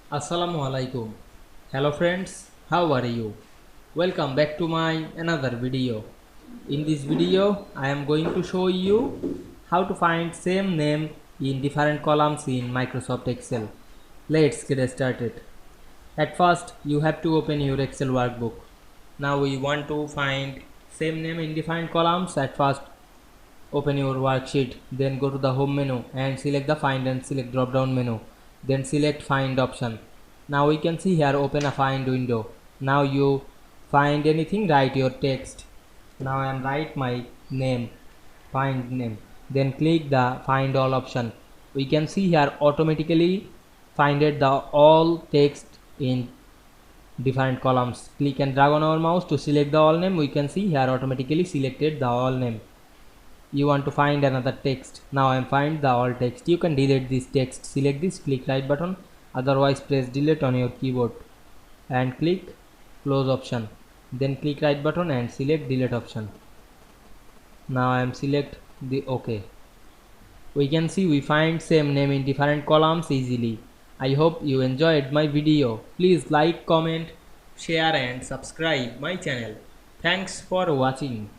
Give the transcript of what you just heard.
Assalamu Walaikum. Hello friends, how are you? Welcome back to my another video. In this video, I am going to show you how to find same name in different columns in Microsoft Excel. Let's get started. At first, you have to open your Excel workbook. Now we want to find same name in different columns. At first, open your worksheet, then go to the home menu and select the find and select drop down menu, then select find option. Now we can see here open a find window. Now you find anything, write your text. Now I am write my name, find name, then click the find all option. We can see here automatically finded the all text in different columns. Click and drag on our mouse to select the all name. We can see here automatically selected the all name. You want to find another text. Now I am find the all text. You can delete this text. Select this, click right button, otherwise press delete on your keyboard and click close option, then click right button and select delete option. Now I am select the OK. We can see we find same name in different columns easily. I hope you enjoyed my video. Please like, comment, share and subscribe my channel. Thanks for watching.